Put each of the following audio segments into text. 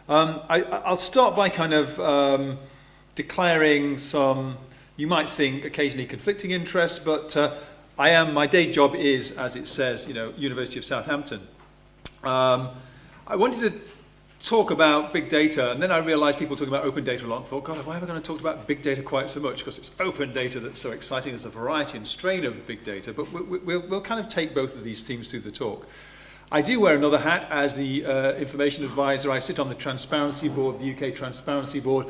I'll start by kind of declaring some, you might think, occasionally conflicting interests, but my day job is, as it says, University of Southampton. I wanted to talk about big data, and then I realized people talking about open data a lot and thought, God, why have I going to talk about big data quite so much? Because it's open data that's so exciting. There's a variety and strain of big data, but we'll kind of take both of these themes through the talk. I do wear another hat as the information advisor. I sit on the Transparency Board, the UK Transparency Board.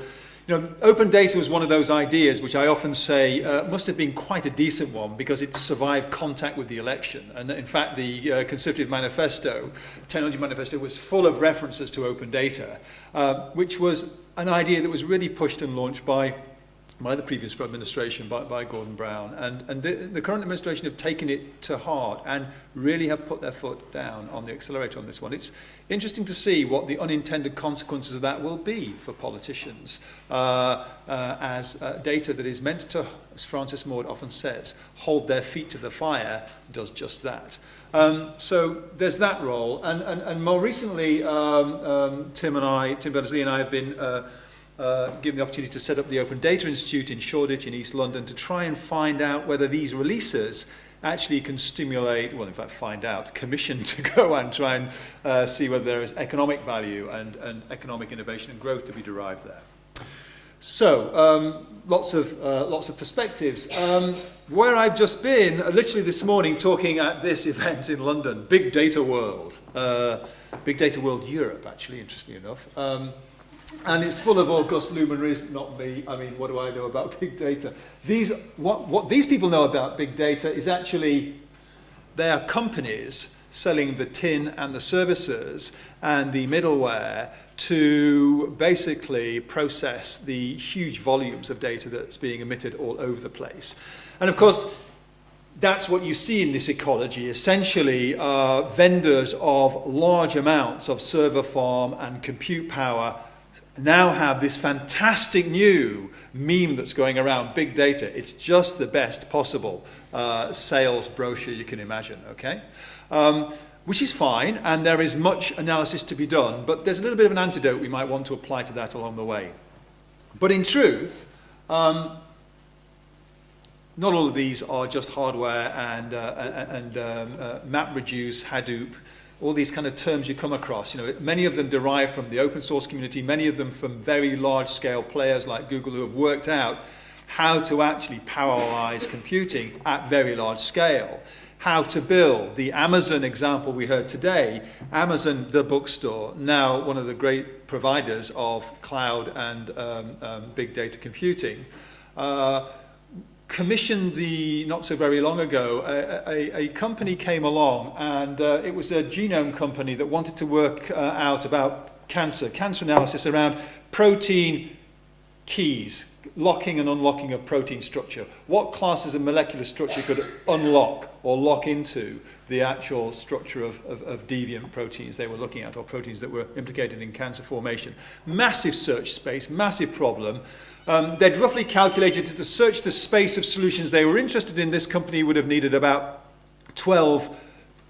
Open data was one of those ideas which I often say must have been quite a decent one because it survived contact with the election. And in fact, the Conservative Manifesto, Technology Manifesto, was full of references to open data, which was an idea that was really pushed and launched by the previous administration, by Gordon Brown. And the current administration have taken it to heart and really have put their foot down on the accelerator on this one. It's interesting to see what the unintended consequences of that will be for politicians, as data that is meant to, as Francis Maud often says, hold their feet to the fire, does just that. So there's that role. And more recently, Tim Berners-Lee and I have been given the opportunity to set up the Open Data Institute in Shoreditch in East London to try and find out whether these releases actually can stimulate, well, in fact, commission to go and try and see whether there is economic value and economic innovation and growth to be derived there. So, lots of perspectives. Where I've just been, literally this morning, talking at this event in London, Big Data World. Big Data World Europe, actually, interestingly enough. And it's full of august luminaries, not me. I mean, what do I know about big data? What these people know about big data is actually they are companies selling the tin and the services and the middleware to basically process the huge volumes of data that's being emitted all over the place. And of course, that's what you see in this ecology, essentially vendors of large amounts of server farm and compute power now have this fantastic new meme that's going around, big data. It's just the best possible sales brochure you can imagine, okay? Which is fine, and there is much analysis to be done, but there's a little bit of an antidote we might want to apply to that along the way. But in truth, not all of these are just hardware and MapReduce, Hadoop, all these kind of terms you come across. Many of them derive from the open source community, many of them from very large scale players like Google who have worked out how to actually parallelize computing at very large scale. How to build. The Amazon example we heard today, Amazon, the bookstore, now one of the great providers of cloud and big data computing, commissioned not so very long ago, a company came along, and it was a genome company that wanted to work out about cancer analysis around protein keys, locking and unlocking of protein structure. What classes of molecular structure could unlock or lock into the actual structure of deviant proteins they were looking at, or proteins that were implicated in cancer formation. Massive search space, massive problem. They'd roughly calculated to search the space of solutions they were interested in, this company would have needed about 12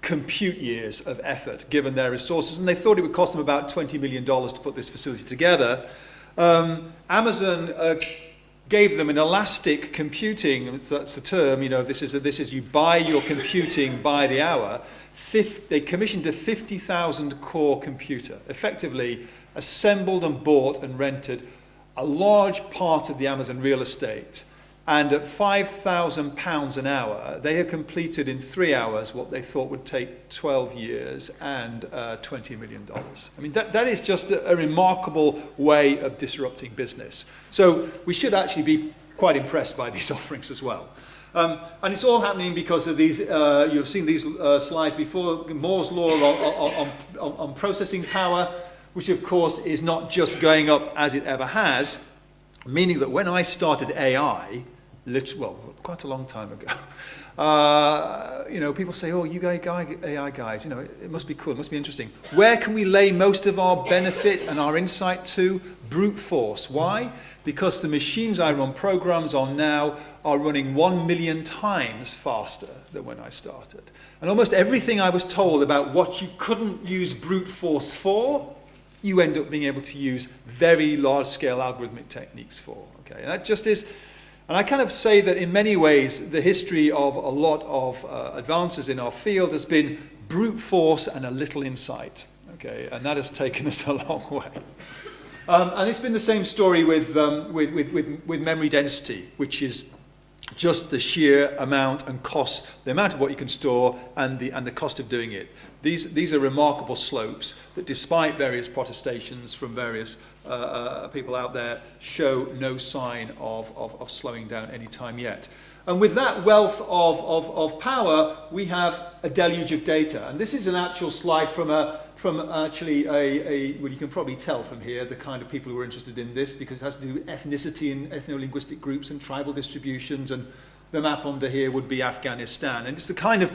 compute years of effort, given their resources, and they thought it would cost them about $20 million to put this facility together. Amazon gave them an elastic computing, that's the term, this is you buy your computing by the hour. They commissioned a 50,000 core computer, effectively assembled and bought and rented a large part of the Amazon real estate, and at £5,000 an hour, they had completed in 3 hours what they thought would take 12 years and $20 million. I mean, that is just a remarkable way of disrupting business. So we should actually be quite impressed by these offerings as well. And it's all happening because of these, you've seen these slides before, Moore's law on processing power, which of course is not just going up as it ever has, meaning that when I started AI, quite a long time ago, people say, oh, you AI guys, it must be cool, it must be interesting. Where can we lay most of our benefit and our insight to? Brute force. Why? Because the machines I run programs on now are running 1 million times faster than when I started. And almost everything I was told about what you couldn't use brute force for, you end up being able to use very large-scale algorithmic techniques for. Okay, and that just is, and I kind of say that in many ways the history of a lot of advances in our field has been brute force and a little insight. Okay, and that has taken us a long way. And it's been the same story with memory density, which is just the sheer amount and cost, the amount of what you can store and the cost of doing it. These are remarkable slopes that, despite various protestations from various people out there, show no sign of slowing down any time yet. And with that wealth of power, we have a deluge of data. And this is an actual slide from actually well, you can probably tell from here the kind of people who are interested in this, because it has to do with ethnicity and ethno-linguistic groups and tribal distributions, and the map under here would be Afghanistan. And it's the kind of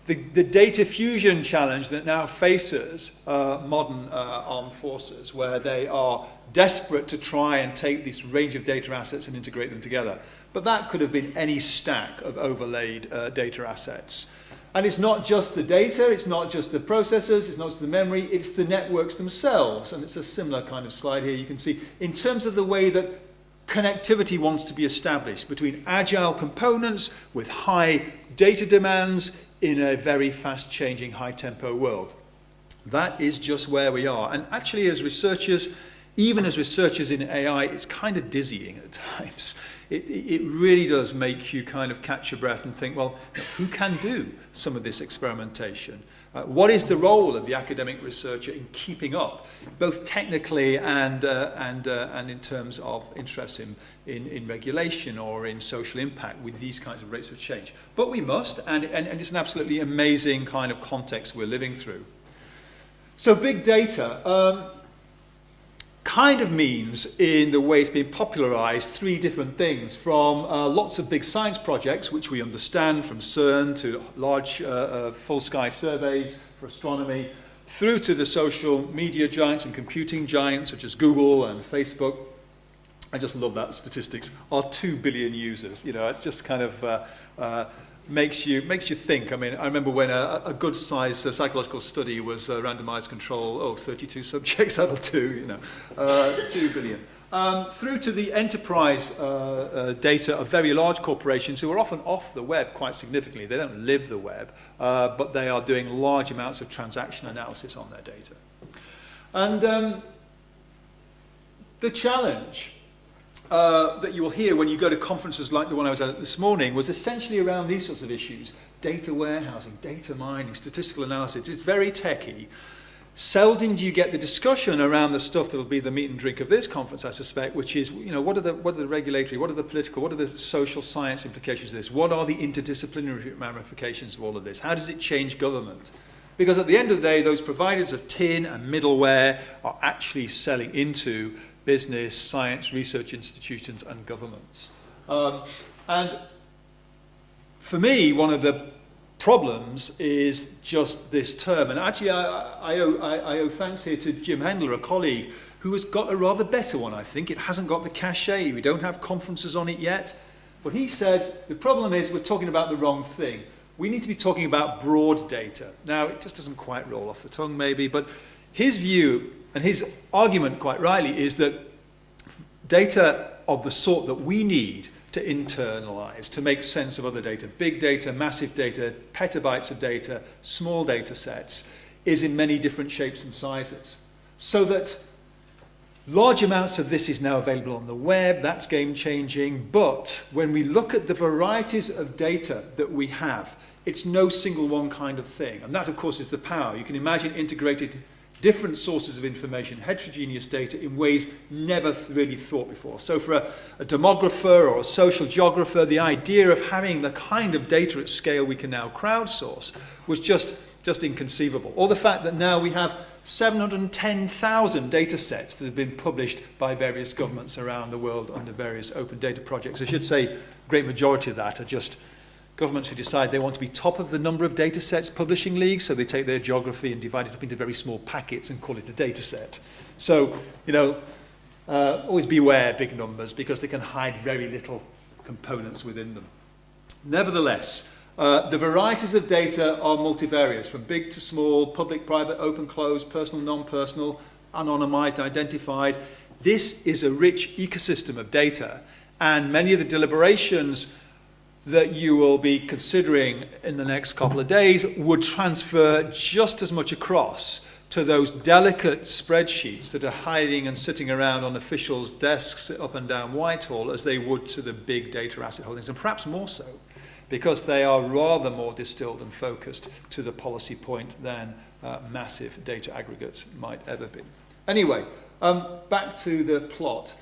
the data fusion challenge that now faces modern armed forces, where they are desperate to try and take this range of data assets and integrate them together. But that could have been any stack of overlaid data assets. And it's not just the data, it's not just the processors, it's not just the memory, it's the networks themselves. And it's a similar kind of slide here you can see in terms of the way that connectivity wants to be established between agile components with high data demands in a very fast-changing, high-tempo world. That is just where we are. And actually, as researchers, even as researchers in AI, it's kind of dizzying at times. It really does make you kind of catch your breath and think, well, who can do some of this experimentation? What is the role of the academic researcher in keeping up, both technically and in terms of interest in regulation or in social impact with these kinds of rates of change? But we must, and it's an absolutely amazing kind of context we're living through. So big data kind of means, in the way it's been popularized, three different things, from lots of big science projects, which we understand, from CERN to large full sky surveys for astronomy, through to the social media giants and computing giants such as Google and Facebook. I just love that statistics, are 2 billion users. You know, it's just kind of makes you think. I mean, I remember when a good size psychological study was randomized control, 32 subjects, that'll do, you know, 2 billion. Through to the enterprise data of very large corporations who are often off the web quite significantly. They don't live the web, but they are doing large amounts of transaction analysis on their data. And the challenge that you will hear when you go to conferences like the one I was at this morning was essentially around these sorts of issues: data warehousing, data mining, statistical analysis. It's very techy. Seldom do you get the discussion around the stuff that will be the meat and drink of this conference, I suspect, which is, you know, what are the regulatory, what are the political, what are the social science implications of this? What are the interdisciplinary ramifications of all of this? How does it change government? Because at the end of the day, those providers of tin and middleware are actually selling into business, science, research institutions, and governments. And for me, one of the problems is just this term. And actually, I owe thanks here to Jim Hendler, a colleague, who has got a rather better one, I think. It hasn't got the cachet. We don't have conferences on it yet. But he says the problem is we're talking about the wrong thing. We need to be talking about broad data. Now, it just doesn't quite roll off the tongue, maybe, but his view and his argument, quite rightly, is that data of the sort that we need to internalize, to make sense of other data, big data, massive data, petabytes of data, small data sets, is in many different shapes and sizes. So that large amounts of this is now available on the web, that's game-changing, but when we look at the varieties of data that we have, it's no single one kind of thing. And that, of course, is the power. You can imagine integrated different sources of information, heterogeneous data, in ways never really thought before. So for a demographer or a social geographer, the idea of having the kind of data at scale we can now crowdsource was just inconceivable. Or the fact that now we have 710,000 data sets that have been published by various governments around the world under various open data projects. I should say a great majority of that are just governments who decide they want to be top of the number of data sets publishing leagues, so they take their geography and divide it up into very small packets and call it a data set. So, you know, always beware big numbers, because they can hide very little components within them. Nevertheless, the varieties of data are multivariate, from big to small, public, private, open, closed, personal, non-personal. anonymized, identified. This is a rich ecosystem of data, and many of the deliberations that you will be considering in the next couple of days would transfer just as much across to those delicate spreadsheets that are hiding and sitting around on officials' desks up and down Whitehall as they would to the big data asset holdings, and perhaps more so, because they are rather more distilled and focused to the policy point than massive data aggregates might ever be. Anyway, back to the plot.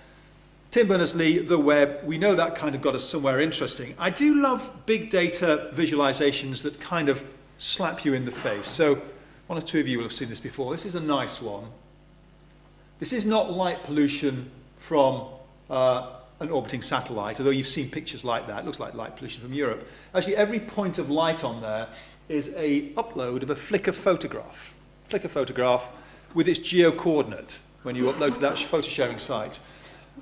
Tim Berners-Lee, the web, we know that kind of got us somewhere interesting. I do love big data visualizations that kind of slap you in the face. So one or two of you will have seen this before. This is a nice one. This is not light pollution from an orbiting satellite, although you've seen pictures like that. It looks like light pollution from Europe. Actually, every point of light on there is a upload of a Flickr photograph. Flickr photograph with its geo-coordinate when you upload to that photo sharing site.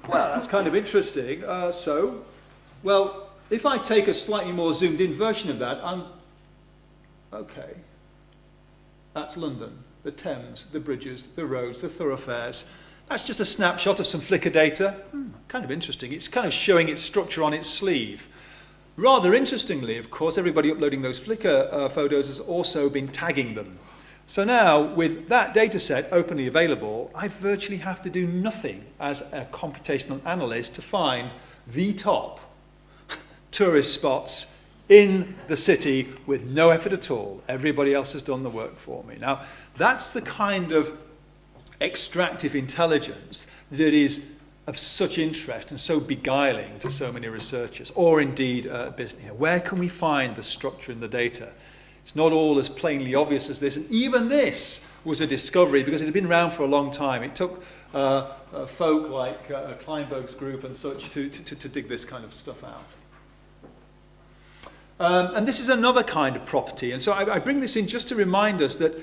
Well, that's kind of interesting. Well, if I take a slightly more zoomed in version of that, okay. That's London, the Thames, the bridges, the roads, the thoroughfares. That's just a snapshot of some Flickr data. Kind of interesting. It's kind of showing its structure on its sleeve. Rather interestingly, of course, everybody uploading those Flickr photos has also been tagging them. So now, with that data set openly available, I virtually have to do nothing as a computational analyst to find the top tourist spots in the city with no effort at all. Everybody else has done the work for me. Now, that's the kind of extractive intelligence that is of such interest and so beguiling to so many researchers, or indeed business. Where can we find the structure in the data? It's not all as plainly obvious as this, and even this was a discovery because it had been around for a long time. It took folk like Kleinberg's group and such to dig this kind of stuff out. And this is another kind of property, and so I bring this in just to remind us that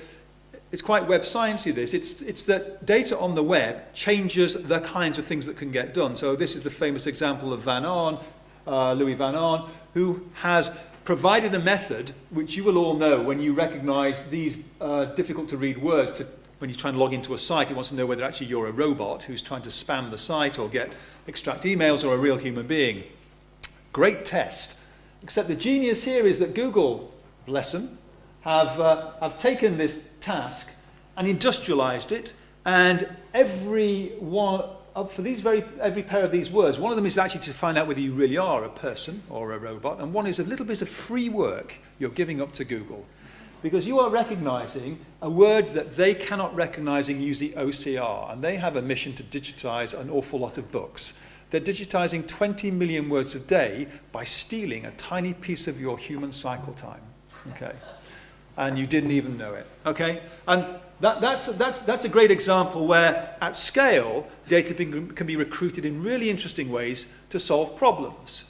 it's quite web sciencey, this. It's that data on the web changes the kinds of things that can get done. So this is the famous example of Van Arn, Louis Van Arn, who has provided a method which you will all know when you recognize these difficult to read words. When you try and log into a site, it wants to know whether actually you're a robot who's trying to spam the site or extract emails, or a real human being. Great test. Except the genius here is that Google, bless them, have taken this task and industrialized it, and every pair of these words, one of them is actually to find out whether you really are a person or a robot, and one is a little bit of free work you're giving up to Google, because you are recognizing a word that they cannot recognize using OCR, and they have a mission to digitize an awful lot of books. They're digitizing 20 million words a day by stealing a tiny piece of your human cycle time. Okay. And you didn't even know it, okay? And that's a great example where, at scale, data can be recruited in really interesting ways to solve problems.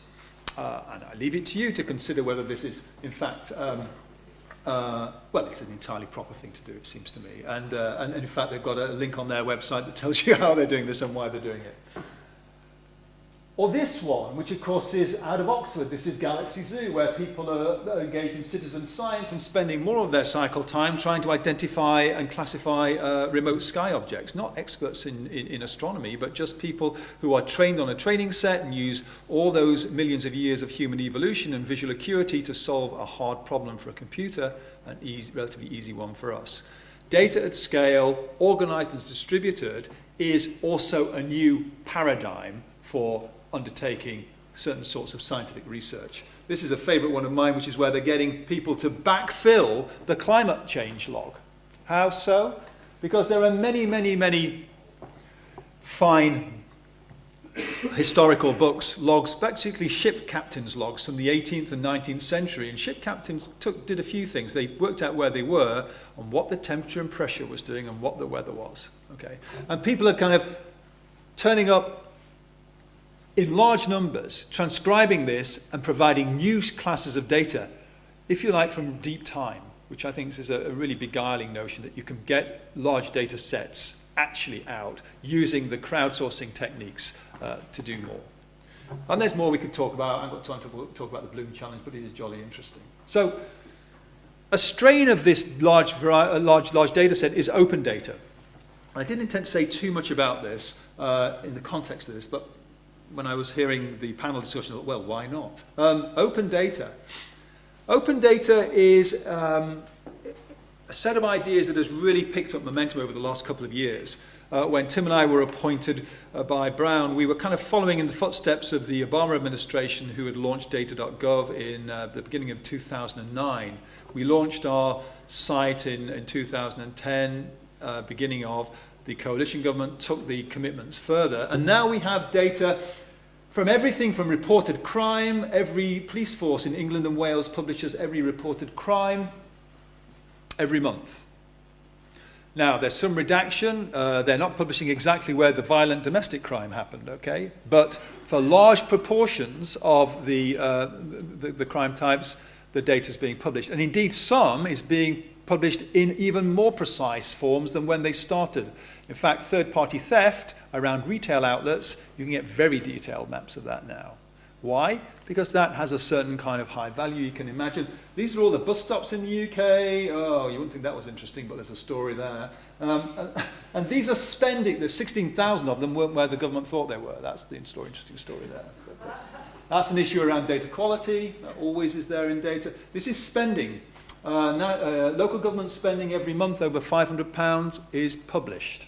And I leave it to you to consider whether this is, in fact, well, it's an entirely proper thing to do, it seems to me. And in fact, they've got a link on their website that tells you how they're doing this and why they're doing it. Or this one, which of course is out of Oxford. This is Galaxy Zoo, where people are engaged in citizen science and spending more of their cycle time trying to identify and classify remote sky objects. Not experts in astronomy, but just people who are trained on a training set and use all those millions of years of human evolution and visual acuity to solve a hard problem for a computer, an relatively easy one for us. Data at scale, organized and distributed, is also a new paradigm for undertaking certain sorts of scientific research. This is a favourite one of mine, which is where they're getting people to backfill the climate change log. How so? Because there are many, many, many fine historical books, logs, particularly ship captains' logs from the 18th and 19th century. And ship captains did a few things. They worked out where they were and what the temperature and pressure was doing and what the weather was. Okay? And people are kind of turning up in large numbers, transcribing this and providing new classes of data, if you like, from deep time, which I think is a really beguiling notion that you can get large data sets actually out using the crowdsourcing techniques to do more. And there's more we could talk about. I've got time to talk about the Bloom Challenge, but it is jolly interesting. So a strain of this large data set is open data. I didn't intend to say too much about this in the context of this, but when I was hearing the panel discussion, I thought, well, why not? Open data. Open data is a set of ideas that has really picked up momentum over the last couple of years. When Tim and I were appointed by Brown, we were kind of following in the footsteps of the Obama administration, who had launched data.gov in the beginning of 2009. We launched our site in 2010, beginning of the coalition government, took the commitments further, and now we have data from everything from reported crime. Every police force in England and Wales publishes every reported crime every month. Now, there's some redaction. They're not publishing exactly where the violent domestic crime happened, okay? But for large proportions of the crime types, the data is being published. And indeed, some is being published in even more precise forms than when they started. In fact, third-party theft around retail outlets, you can get very detailed maps of that now. Why? Because that has a certain kind of high value. You can imagine, these are all the bus stops in the UK. Oh, you wouldn't think that was interesting, but there's a story there. And these are spending, there's 16,000 of them weren't where the government thought they were. That's the interesting story there. That's an issue around data quality. That always is there in data. This is spending. Local government spending every month over £500 is published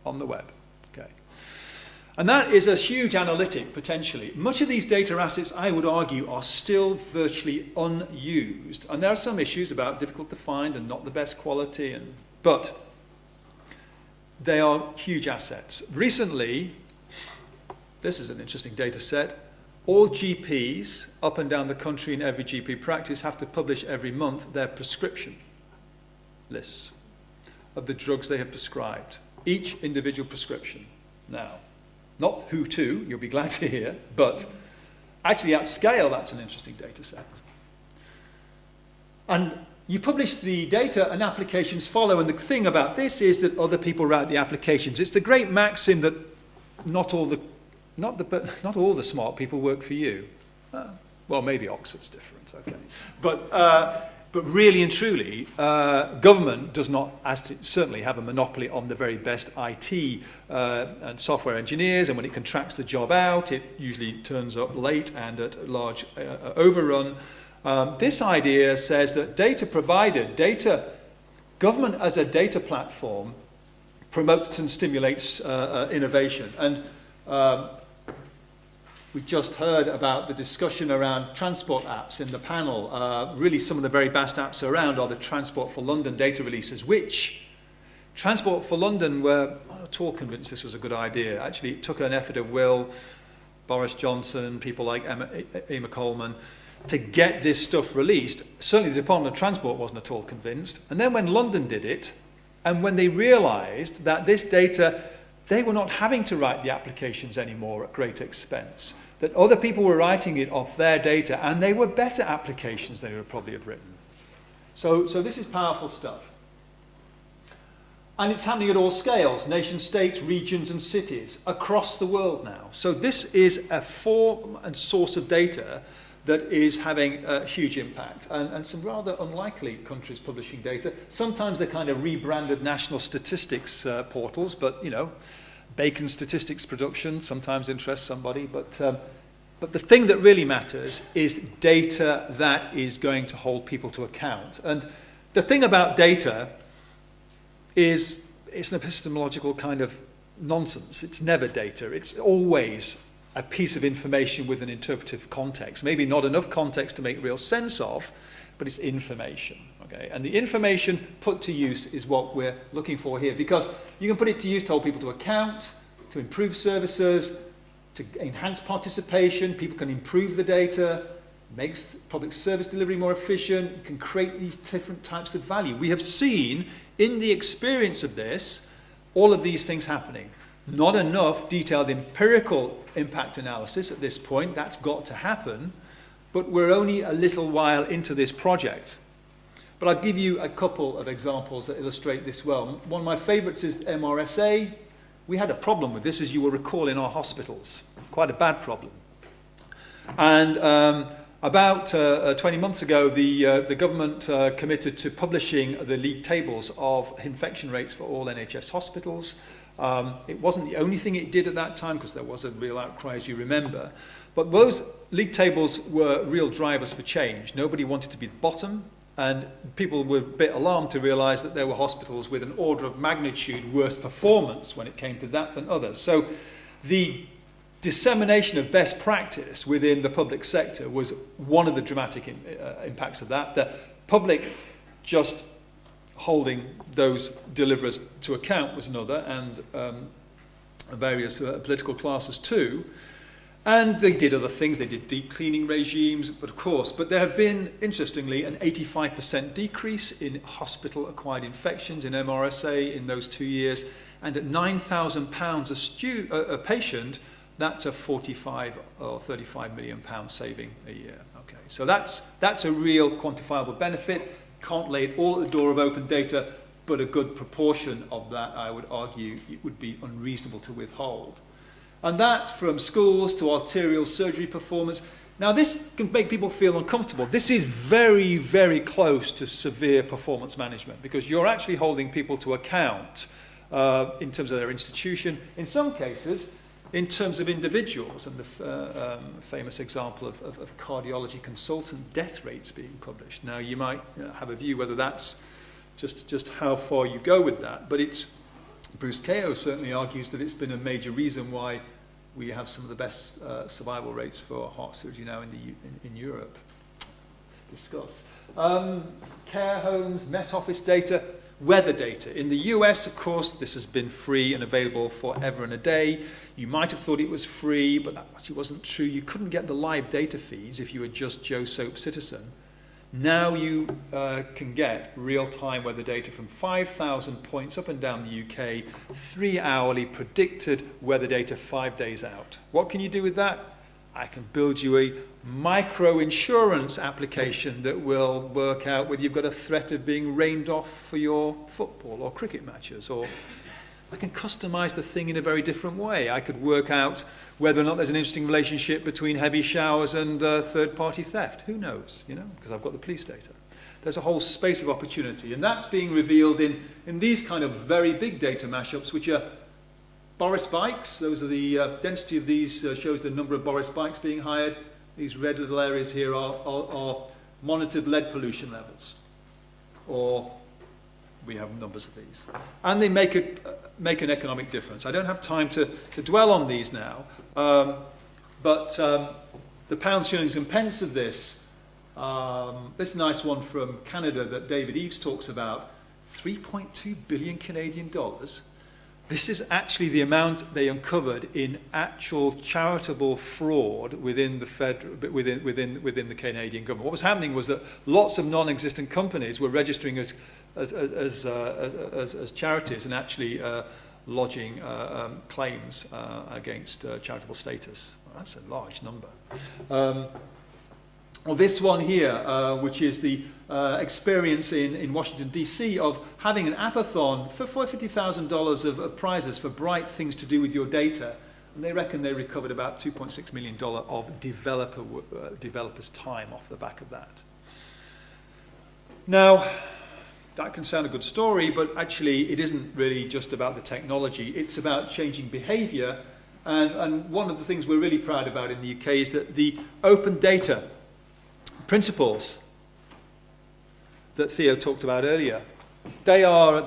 on the web. Okay. And that is a huge analytic, potentially. Much of these data assets, I would argue, are still virtually unused. And there are some issues about difficult to find and not the best quality, but they are huge assets. Recently, this is an interesting data set. All GPs up and down the country in every GP practice have to publish every month their prescription lists of the drugs they have prescribed. Each individual prescription. Now, not who to, you'll be glad to hear, but actually at scale, that's an interesting data set. And you publish the data and applications follow, and the thing about this is that other people write the applications. It's the great maxim that not all the smart people work for you. Well, maybe Oxford's different, okay. But really and truly, government does not certainly have a monopoly on the very best IT and software engineers, and when it contracts the job out, it usually turns up late and at large overrun. This idea says that government as a data platform promotes and stimulates innovation. And we just heard about the discussion around transport apps in the panel. Really, some of the very best apps around are the Transport for London data releases, which Transport for London were not at all convinced this was a good idea. Actually, it took an effort of will, Boris Johnson, people like Emma Coleman, to get this stuff released. Certainly the Department of Transport wasn't at all convinced. And then when London did it, and when they realised that this data, they were not having to write the applications anymore at great expense, that other people were writing it off their data, and they were better applications than they would probably have written. So this is powerful stuff. And it's happening at all scales, nation states, regions and cities across the world now. So this is a form and source of data that is having a huge impact. And some rather unlikely countries publishing data. Sometimes they're kind of rebranded national statistics portals, but you know, Bacon statistics production sometimes interests somebody, but the thing that really matters is data that is going to hold people to account. And the thing about data is it's an epistemological kind of nonsense. It's never data. It's always a piece of information with an interpretive context. Maybe not enough context to make real sense of, but it's information. Okay? And the information put to use is what we're looking for here, because you can put it to use to hold people to account, to improve services, to enhance participation. People can improve the data, makes public service delivery more efficient. You can create these different types of value. We have seen in the experience of this, all of these things happening. Not enough detailed empirical impact analysis at this point. That's got to happen. But we're only a little while into this project. But I'll give you a couple of examples that illustrate this well. One of my favorites is MRSA. We had a problem with this, as you will recall, in our hospitals. Quite a bad problem. And About 20 months ago, the government committed to publishing the league tables of infection rates for all NHS hospitals. It wasn't the only thing it did at that time, because there was a real outcry, as you remember. But those league tables were real drivers for change. Nobody wanted to be the bottom, and people were a bit alarmed to realise that there were hospitals with an order of magnitude worse performance when it came to that than others. So the dissemination of best practice within the public sector was one of the dramatic impacts of that. The public just holding those deliverers to account was another, and various political classes too. And they did other things. They did deep cleaning regimes, of course. But there have been, interestingly, an 85% decrease in hospital-acquired infections in MRSA in those 2 years. And at £9,000 a patient, that's a 45 or 35 million pound saving a year. Okay, so that's a real quantifiable benefit. Can't lay it all at the door of open data, but a good proportion of that, I would argue, it would be unreasonable to withhold. And that from schools to arterial surgery performance. Now this can make people feel uncomfortable. This is very, very close to severe performance management, because you're actually holding people to account in terms of their institution. In some cases, in terms of individuals, and the famous example of cardiology consultant death rates being published. Now you might have a view whether that's just how far you go with that, but it's Bruce Kao certainly argues that it's been a major reason why we have some of the best survival rates for heart surgery now in Europe. Discuss. Care homes, Met Office data, weather data. In the US, of course, this has been free and available forever and a day. You might have thought it was free, but that actually wasn't true. You couldn't get the live data feeds if you were just Joe Soap citizen. Now you can get real-time weather data from 5,000 points up and down the UK, 3-hourly predicted weather data 5 days out. What can you do with that? I can build you a micro-insurance application that will work out whether you've got a threat of being rained off for your football or cricket matches, or I can customize the thing in a very different way. I could work out whether or not there's an interesting relationship between heavy showers and third-party theft. Who knows, because I've got the police data. There's a whole space of opportunity, and that's being revealed in these kind of very big data mashups, which are Boris bikes. Those are the density of these shows the number of Boris bikes being hired. These red little areas here are monitored lead pollution levels, or we have numbers of these, and they make an economic difference. I don't have time to dwell on these now, but the pounds, shillings and pence of this nice one from Canada that David Eves talks about, 3.2 billion Canadian dollars. This is actually the amount they uncovered in actual charitable fraud within the within the Canadian government. What was happening was that lots of non-existent companies were registering as charities and actually lodging claims against charitable status. Well, that's a large number. Well, this one here, which is the experience in Washington, D.C. of having an apathon for $50,000 of prizes for bright things to do with your data. And they reckon they recovered about $2.6 million of developers' time off the back of that. Now, that can sound a good story, but actually it isn't really just about the technology. It's about changing behaviour. And one of the things we're really proud about in the UK is that the open data principles that Theo talked about earlier, they are,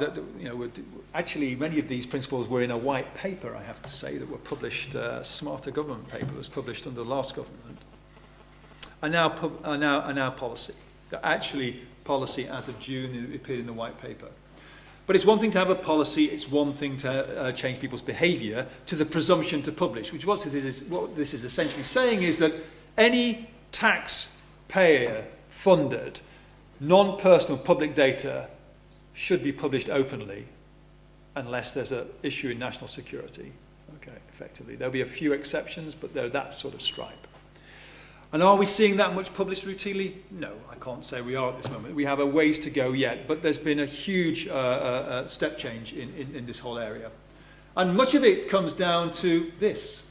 actually many of these principles were in a white paper, I have to say, that were published, Smarter Government paper was published under the last government, are now policy. They're actually policy as of June, it appeared in the white paper. But it's one thing to have a policy, it's one thing to change people's behaviour, to the presumption to publish, which what this is essentially saying is that any taxpayer-funded, non-personal public data should be published openly unless there's an issue in national security. Okay, effectively. There'll be a few exceptions, but they're that sort of stripe. And are we seeing that much published routinely? No, I can't say we are at this moment. We have a ways to go yet, but there's been a huge step change in this whole area. And much of it comes down to this.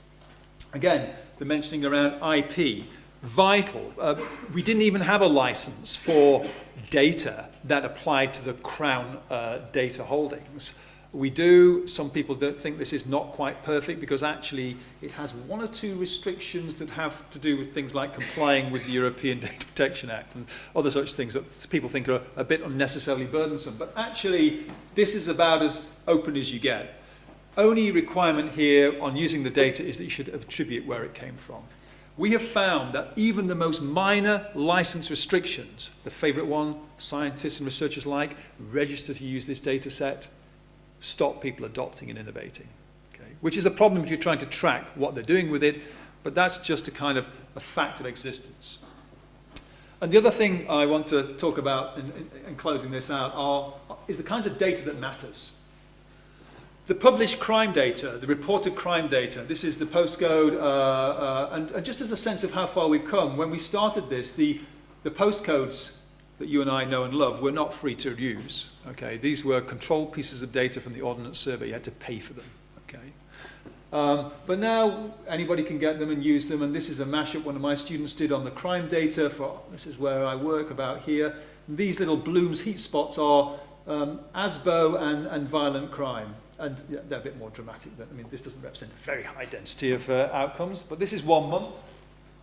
Again, the mentioning around IP. vital. We didn't even have a license for data that applied to the Crown data holdings. We do. Some people don't think this is not quite perfect because actually it has one or two restrictions that have to do with things like complying with the European Data Protection Act and other such things that people think are a bit unnecessarily burdensome. But actually, this is about as open as you get. Only requirement here on using the data is that you should attribute where it came from. We have found that even the most minor license restrictions, the favorite one scientists and researchers like, register to use this data set, stop people adopting and innovating, okay? Which is a problem if you're trying to track what they're doing with it, but that's just a kind of a fact of existence. And the other thing I want to talk about in closing this out is the kinds of data that matters. The published crime data, the reported crime data, this is the postcode, and just as a sense of how far we've come, when we started this, the postcodes that you and I know and love were not free to use. Okay, these were controlled pieces of data from the Ordnance Survey. You had to pay for them. Okay, but now anybody can get them and use them. And this is a mashup one of my students did on the crime data. This is where I work about here. And these little Bloom's heat spots are ASBO and violent crime. And yeah, they're a bit more dramatic. I mean, this doesn't represent a very high density of outcomes. But this is 1 month.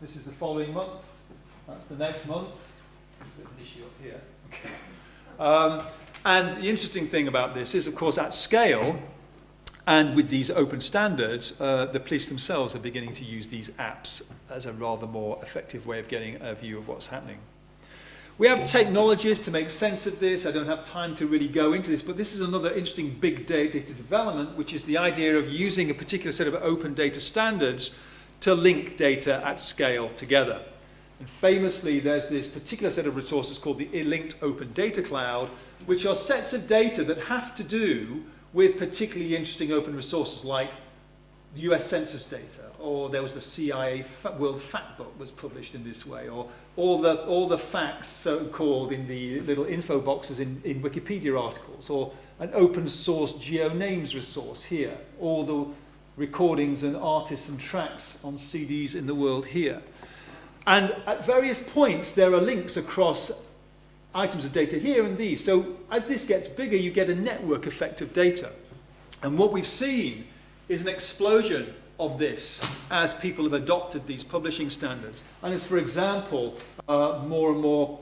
This is the following month. That's the next month. There's a bit of an issue up here. Okay. And the interesting thing about this is, of course, at scale, and with these open standards, the police themselves are beginning to use these apps as a rather more effective way of getting a view of what's happening. We have technologies to make sense of this. I don't have time to really go into this, but this is another interesting big data development, which is the idea of using a particular set of open data standards to link data at scale together. And famously, there's this particular set of resources called the linked open data cloud, which are sets of data that have to do with particularly interesting open resources like the US Census data, or there was the CIA World Fact Book was published in this way, or all the facts so-called in the little info boxes in Wikipedia articles, or an open source GeoNames resource here, all the recordings and artists and tracks on CDs in the world here. And at various points, there are links across items of data here and these. So as this gets bigger, you get a network effect of data. And what we've seen is an explosion of this as people have adopted these publishing standards. And as, for example, more and more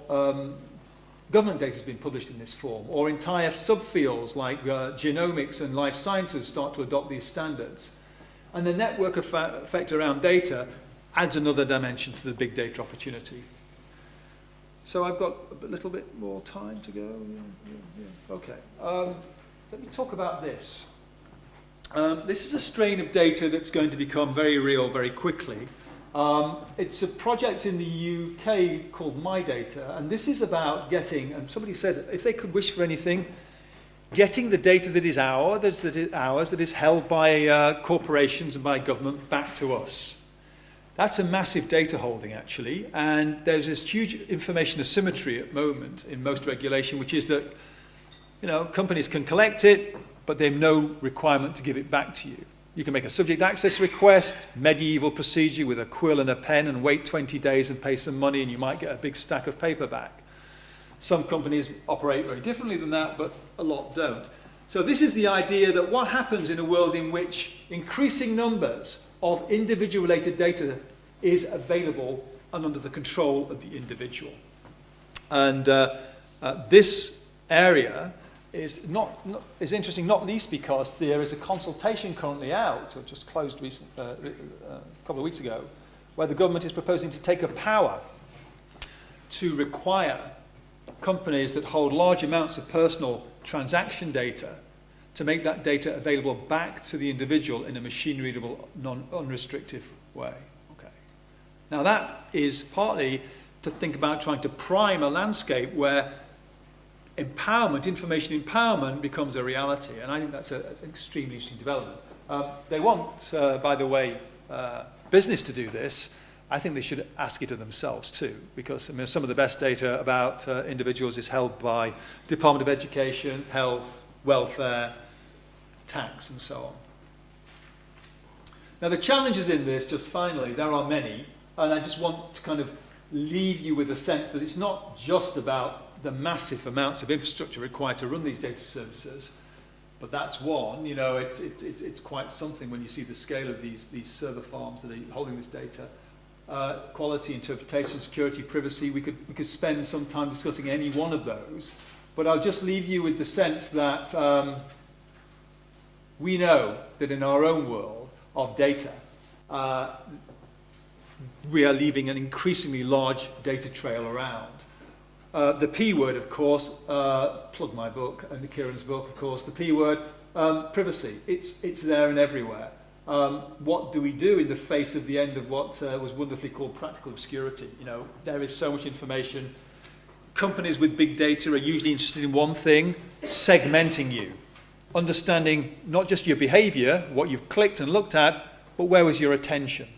government data has been published in this form, or entire subfields like genomics and life sciences start to adopt these standards. And the network effect around data adds another dimension to the big data opportunity. So I've got a little bit more time to go. Yeah. Okay. Let me talk about this. This is a strain of data that's going to become very real very quickly. It's a project in the UK called My Data, and this is about getting, and somebody said if they could wish for anything, getting the data that is ours, that is held by corporations and by government back to us. That's a massive data holding, actually, and there's this huge information asymmetry at the moment in most regulation, which is that, you know, companies can collect it, but they have no requirement to give it back to you. You can make a subject access request, medieval procedure with a quill and a pen, and wait 20 days and pay some money, and you might get a big stack of paper back. Some companies operate very differently than that, but a lot don't. So this is the idea that what happens in a world in which increasing numbers of individual related data is available and under the control of the individual. And this area is interesting, not least because there is a consultation currently out, or just closed a couple of weeks ago, where the government is proposing to take a power to require companies that hold large amounts of personal transaction data to make that data available back to the individual in a machine-readable, unrestrictive way. Okay. Now that is partly to think about trying to prime a landscape where empowerment, information empowerment, becomes a reality, and I think that's an extremely interesting development. They want, by the way, business to do this. I think they should ask it of themselves too, because I mean, some of the best data about individuals is held by Department of Education, Health, Welfare, Tax, and so on. Now the challenges in this, just finally, there are many. And I just want to kind of leave you with a sense that it's not just about the massive amounts of infrastructure required to run these data services, but that's one. You know, it's quite something when you see the scale of these server farms that are holding this data. Quality, interpretation, security, privacy. We could spend some time discussing any one of those, but I'll just leave you with the sense that we know that in our own world of data, we are leaving an increasingly large data trail around. The P word, of course, plug my book and Kieran's book, of course, the P word, privacy. It's there and everywhere. What do we do in the face of the end of what was wonderfully called practical obscurity? You know, there is so much information. Companies with big data are usually interested in one thing, segmenting you, understanding not just your behavior, what you've clicked and looked at, but where was your attention?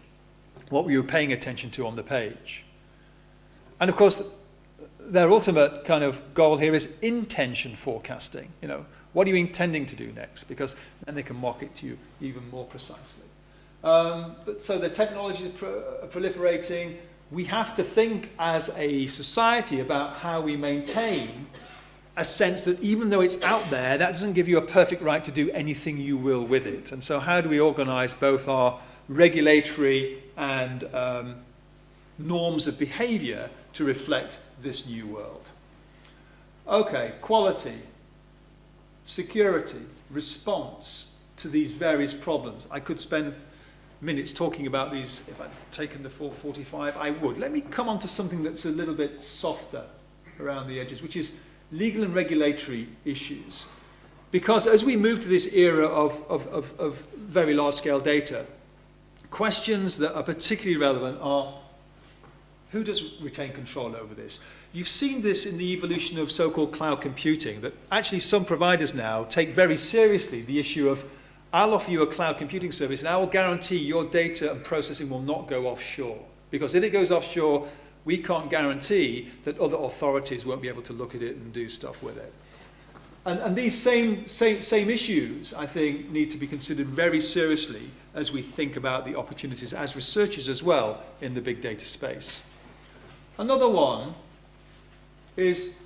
What were you paying attention to on the page? And of course, their ultimate kind of goal here is intention forecasting. You know, what are you intending to do next? Because then they can market to you even more precisely. So the technology is proliferating. We have to think as a society about how we maintain a sense that even though it's out there, that doesn't give you a perfect right to do anything you will with it. And so how do we organize both our regulatory and norms of behavior to reflect this new world? Okay, quality, security, response to these various problems. I could spend minutes talking about these. If I'd taken the full 45, I would. Let me come on to something that's a little bit softer around the edges, which is legal and regulatory issues. Because as we move to this era of very large-scale data, questions that are particularly relevant are, who does retain control over this? You've seen this in the evolution of so-called cloud computing, that actually some providers now take very seriously the issue of, I'll offer you a cloud computing service and I will guarantee your data and processing will not go offshore. Because if it goes offshore, we can't guarantee that other authorities won't be able to look at it and do stuff with it. And these same issues, I think, need to be considered very seriously as we think about the opportunities as researchers as well in the big data space. Another one is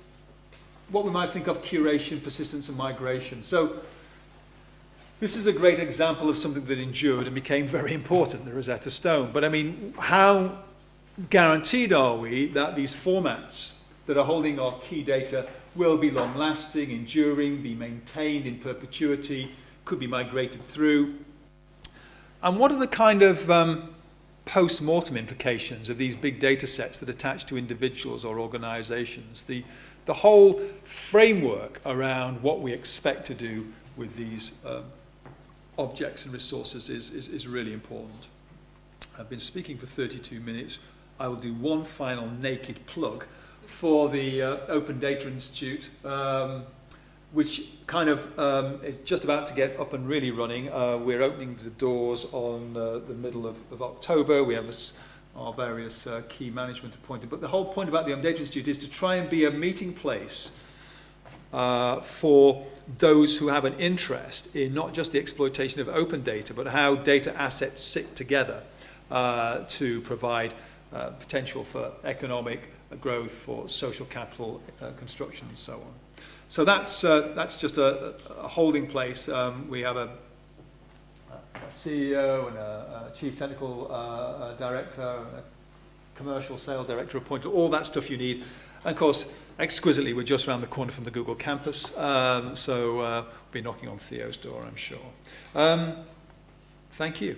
what we might think of curation, persistence, and migration. So this is a great example of something that endured and became very important, the Rosetta Stone. But I mean, how guaranteed are we that these formats that are holding our key data will be long-lasting, enduring, be maintained in perpetuity, could be migrated through? And what are the kind of post-mortem implications of these big data sets that attach to individuals or organizations? The whole framework around what we expect to do with these objects and resources is really important. I've been speaking for 32 minutes. I will do one final naked plug for the Open Data Institute, which kind of is just about to get up and really running. We're opening the doors on the middle of October. We have our various key management appointed. But the whole point about the Open Data Institute is to try and be a meeting place for those who have an interest in not just the exploitation of open data, but how data assets sit together to provide potential for economic growth, for social capital construction, and so on. So that's just a holding place. We have a CEO and a chief technical director, and a commercial sales director appointed, all that stuff you need. And of course, exquisitely, we're just around the corner from the Google campus, so we'll be knocking on Theo's door, I'm sure. Thank you.